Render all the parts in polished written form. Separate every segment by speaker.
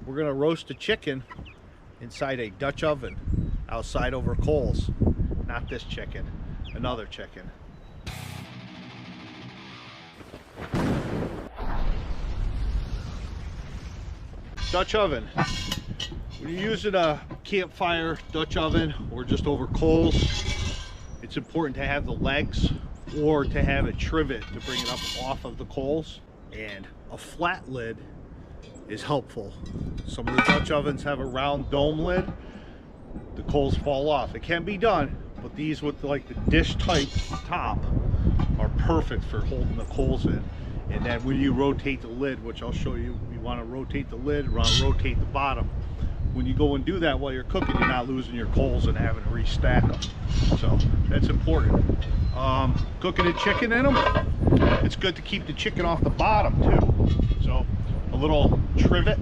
Speaker 1: we're gonna roast a chicken inside a Dutch oven outside over coals. Not this chicken, another chicken. Dutch oven. When you're using a Campfire Dutch oven or just over coals, it's important to have the legs or to have a trivet to bring it up off of the coals, and a flat lid is helpful. Some of the Dutch ovens have a round dome lid, the coals fall off. It can be done, but these with like the dish type top are perfect for holding the coals in. And then when you rotate the lid, which I'll show you, you want to rotate the lid, rotate the bottom. When you go and do that while you're cooking, you're not losing your coals and having to restack them. So that's important. Cooking a chicken in them, it's good to keep the chicken off the bottom too. So a little trivet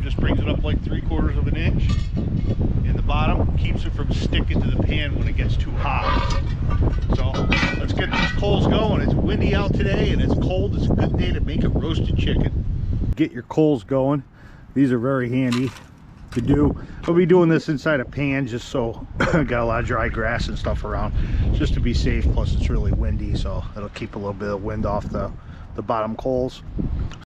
Speaker 1: just brings it up like 3/4 of an inch in the bottom, keeps it from sticking to the pan when it gets too hot. So let's get these coals going. It's windy out today and it's cold. It's a good day to make a roasted chicken. Get your coals going. These are very handy to do. I'll be doing this inside a pan just so I got a lot of dry grass and stuff around, just to be safe. Plus it's really windy, so it'll keep a little bit of wind off the bottom coals.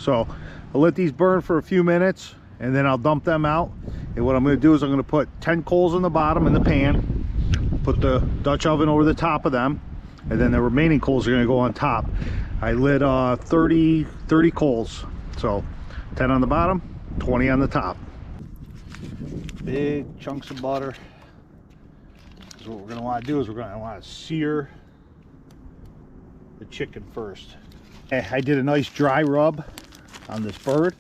Speaker 1: So I'll let these burn for a few minutes and then I'll dump them out. And what I'm going to do is I'm going to put 10 coals in the bottom in the pan, put the Dutch oven over the top of them, and then the remaining coals are going to go on top. I lit 30 coals, so 10 on the bottom, 20 on the top. Big chunks of butter. So what we're going to want to do is we're going to want to sear the chicken first. I did a nice dry rub on this bird,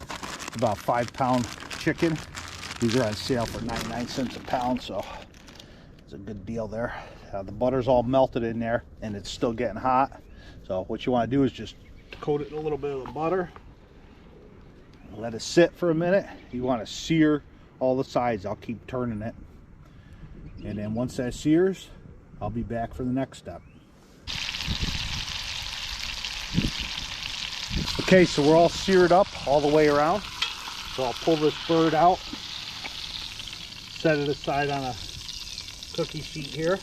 Speaker 1: about 5-pound chicken. These are on sale for 99 cents a pound, so it's a good deal there. The butter's all melted in there and it's still getting hot. So what you want to do is just coat it in a little bit of the butter, let it sit for a minute. You want to sear all the sides. I'll keep turning it, and then once that sears, I'll be back for the next step. Okay, so we're all seared up all the way around. So I'll pull this bird out, set it aside on a cookie sheet here,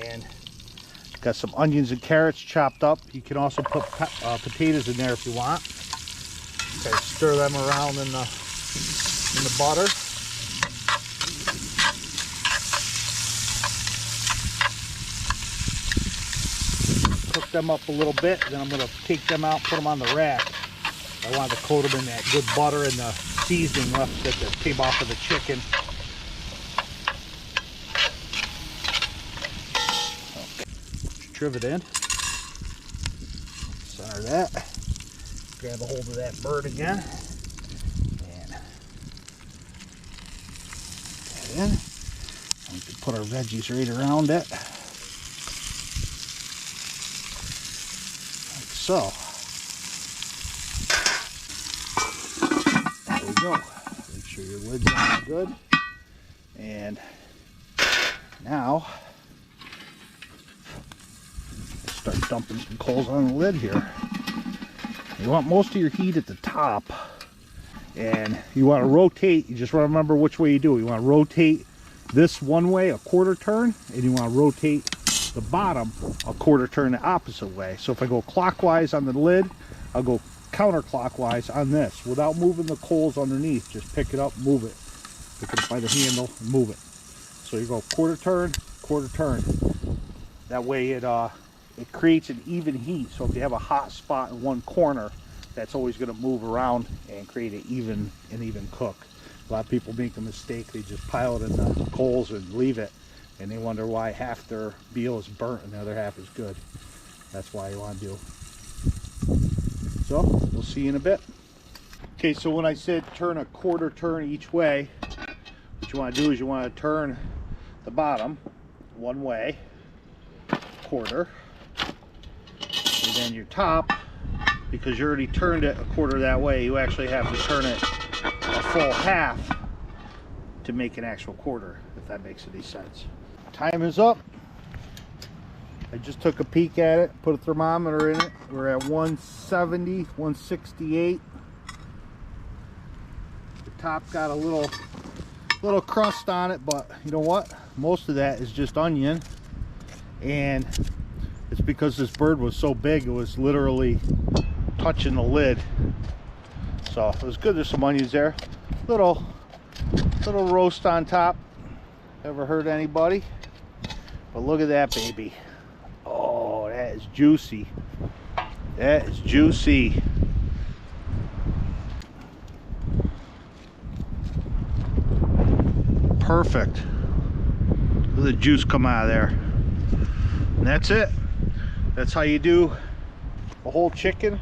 Speaker 1: and got some onions and carrots chopped up. You can also put potatoes in there if you want. Okay, stir them around in the butter. Cook them up a little bit, then I'm going to take them out, put them on the rack. I want to coat them in that good butter and the seasoning left that came off of the chicken. Okay. Trivet in. Center that. Grab a hold of that bird again. And put that in. And we can put our veggies right around it. Like so. There we go. Make sure your lid's on good. And now start dumping some coals on the lid here. You want most of your heat at the top, and you want to rotate. You just want to remember which way you do it. You want to rotate this one way, a 1/4 turn, and you want to rotate the bottom a 1/4 turn the opposite way. So if I go clockwise on the lid, I'll go counterclockwise on this without moving the coals underneath. Just pick it up, move it. Pick it up by the handle, and move it. So you go 1/4 turn, 1/4 turn. That way it creates an even heat. So if you have a hot spot in one corner, that's always going to move around and create an even cook. A lot of people make the mistake, they just pile it in the coals and leave it, and they wonder why half their meal is burnt and the other half is good. That's why you want to do. So we'll see you in a bit. Okay, so when I said turn a 1/4 turn each way, what you want to do is you want to turn the bottom one way, 1/4. And then your top, because you already turned it a 1/4 that way, you actually have to turn it a full half to make an actual 1/4, if that makes any sense. Time is up. I just took a peek at it, put a thermometer in it. We're at 170, 168. The top got a little crust on it, but you know what? Most of that is just onion, and it's because this bird was so big it was literally touching the lid. So it was good. There's some onions there. Little roast on top. Never hurt anybody. But look at that baby. Oh, that is juicy. That is juicy. Perfect. Look at the juice come out of there. And that's it. That's how you do a whole chicken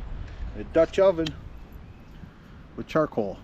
Speaker 1: in a Dutch oven with charcoal.